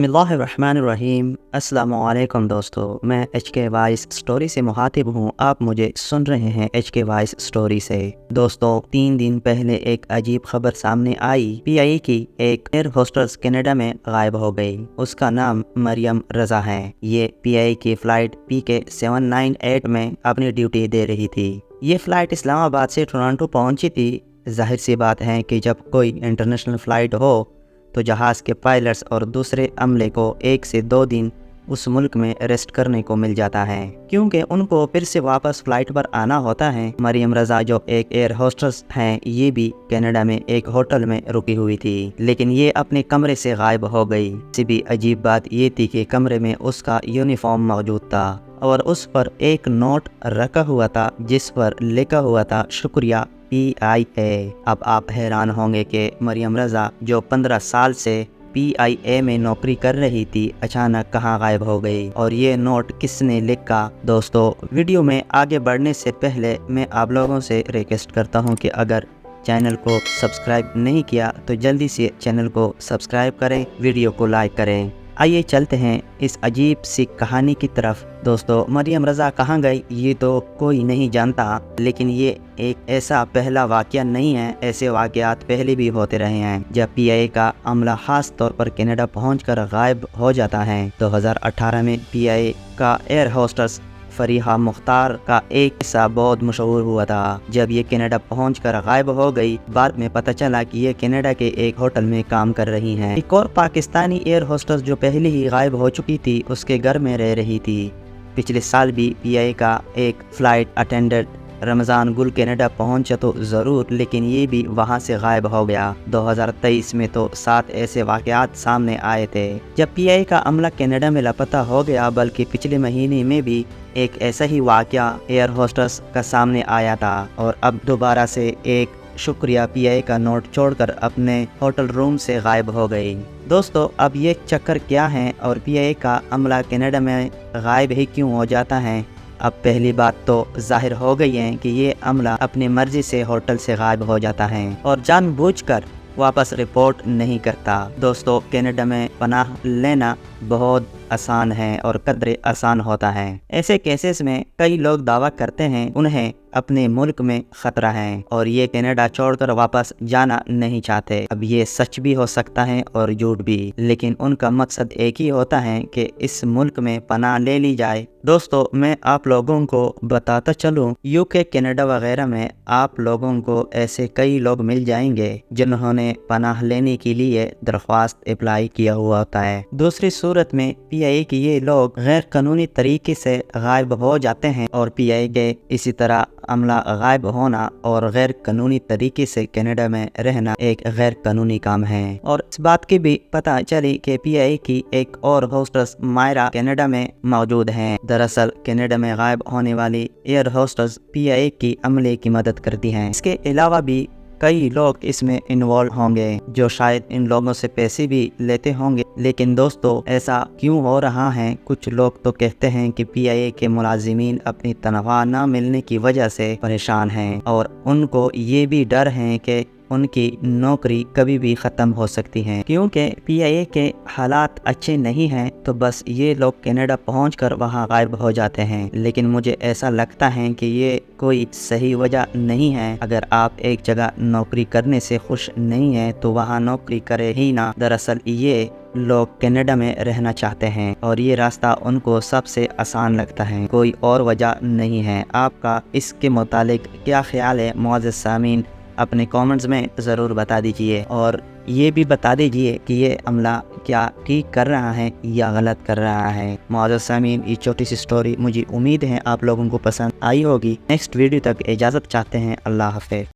बिस्मिल्लाहिर्रहमानिर्रहीम। अस्सलाम वालेकुम दोस्तों, मैं HK वॉइस स्टोरी से मुखातिब हूँ। आप मुझे सुन रहे हैं HK वॉइस स्टोरी से। दोस्तों, 3 दिन पहले एक अजीब खबर सामने आई। PI की एक एयर होस्टेस कनाडा में गायब हो गई। उसका नाम मरियम रजा है। ये PI की फ़्लाइट PK 798 में अपनी ड्यूटी दे रही थी। ये फ़्लाइट इस्लामाबाद से टोरंटो पहुंची थी। जाहिर सी बात है कि जब कोई इंटरनेशनल फ़्लाइट हो तो जहाज़ के पायलट्स और दूसरे अमले को 1 से 2 दिन उस मुल्क में रेस्ट करने को मिल जाता है, क्योंकि उनको फिर से वापस फ़्लाइट पर आना होता है। मरियम रजा जो एक एयर होस्टेस हैं, ये भी कनाडा में एक होटल में रुकी हुई थी, लेकिन ये अपने कमरे से गायब हो गई। इससे भी अजीब बात ये थी कि कमरे में उसका यूनिफॉर्म मौजूद था और उस पर एक नोट रखा हुआ था जिस पर लिखा हुआ था शुक्रिया PIA। अब आप हैरान होंगे कि मरियम रजा जो 15 साल से PIA में नौकरी कर रही थी, अचानक कहाँ गायब हो गई और ये नोट किसने लिखा। दोस्तों, वीडियो में आगे बढ़ने से पहले मैं आप लोगों से रिक्वेस्ट करता हूँ कि अगर चैनल को सब्सक्राइब नहीं किया तो जल्दी से चैनल को सब्सक्राइब करें, वीडियो को लाइक करें। आइए चलते हैं इस अजीब सी कहानी की तरफ। दोस्तों, मरियम रजा कहाँ गई ये तो कोई नहीं जानता, लेकिन ये एक ऐसा पहला वाक़या नहीं है। ऐसे वाक़यात पहले भी होते रहे हैं जब PI का अमला खास तौर पर कनाडा पहुंचकर गायब हो जाता है। 2018 में PI का एयर होस्टेस फरीहा मुख्तार का एक किस्सा बहुत मशहूर हुआ था। जब ये कनाडा पहुंचकर गायब हो गई, बाद में पता चला कि ये कनाडा के एक होटल में काम कर रही हैं। एक और पाकिस्तानी एयर होस्टेस जो पहले ही गायब हो चुकी थी, उसके घर में रह रही थी। पिछले साल भी PI का एक फ़्लाइट अटेंडेंट रमज़ान गुल कनाडा पहुंचा तो ज़रूर, लेकिन ये भी वहां से गायब हो गया। 2023 में तो 7 ऐसे वाक़यात सामने आए थे जब PI का अमला कनाडा में लापता हो गया। बल्कि पिछले महीने में भी एक ऐसा ही वाक़या एयर होस्टेस का सामने आया था और अब दोबारा से एक शुक्रिया PI का नोट छोड़कर अपने होटल रूम से गायब हो गई। दोस्तों, अब ये चक्कर क्या है और PI का अमला कनाडा में गायब ही क्यों हो जाता है? अब पहली बात तो जाहिर हो गई है कि ये अमला अपनी मर्जी से होटल से गायब हो जाता है और जानबूझकर वापस रिपोर्ट नहीं करता। दोस्तों, कनाडा में पनाह लेना बहुत आसान है और कदरे आसान होता है। ऐसे केसेस में कई लोग दावा करते हैं उन्हें अपने मुल्क में खतरा है और ये कनाडा छोड़कर वापस जाना नहीं चाहते। अब ये सच भी हो सकता है और झूठ भी, लेकिन उनका मकसद एक ही होता है कि इस मुल्क में पनाह ले ली जाए। दोस्तों, मैं आप लोगों को बताता चलूं, UK, कनाडा वगैरह में आप लोगों को ऐसे कई लोग मिल जाएंगे जिन्होंने पनाह लेने के लिए दरख्वास्त अप्लाई किया हुआ होता है। दूसरी सूरत में PI के ये लोग गैर कानूनी तरीके से गायब हो जाते हैं और PI के इसी तरह अमला गायब होना और गैर कानूनी तरीके से कनाडा में रहना एक गैर कानूनी काम है। और इस बात की भी पता चली कि PI की एक और होस्टेस मायरा कनाडा में मौजूद हैं। दरअसल कनाडा में गायब होने वाली एयर होस्टेस PI की अमले की मदद करती हैं। इसके अलावा भी कई लोग इसमें इन्वॉल्व होंगे जो शायद इन लोगों से पैसे भी लेते होंगे। लेकिन दोस्तों, ऐसा क्यों हो रहा है? कुछ लोग तो कहते हैं कि PI के मुलाजिमीन अपनी तनख्वाह न मिलने की वजह से परेशान हैं और उनको ये भी डर है कि उनकी नौकरी कभी भी ख़त्म हो सकती है। क्योंकि PI के हालात अच्छे नहीं हैं तो बस ये लोग कनाडा पहुंचकर वहां गायब हो जाते हैं। लेकिन मुझे ऐसा लगता है कि ये कोई सही वजह नहीं है। अगर आप एक जगह नौकरी करने से खुश नहीं हैं तो वहां नौकरी करे ही ना। दरअसल ये लोग कनाडा में रहना चाहते हैं और ये रास्ता उनको सबसे आसान लगता है, कोई और वजह नहीं है। आपका इसके मुतालिक क्या ख्याल है? मुअज़्ज़ज़ सामीन, अपने कमेंट्स में ज़रूर बता दीजिए और ये भी बता दीजिए कि ये अमला क्या ठीक कर रहा है या गलत कर रहा है। मुअज़्ज़ज़ सामीन, ये छोटी सी स्टोरी मुझे उम्मीद है आप लोगों को पसंद आई होगी। नेक्स्ट वीडियो तक इजाज़त चाहते हैं। अल्लाह हाफ़िज़।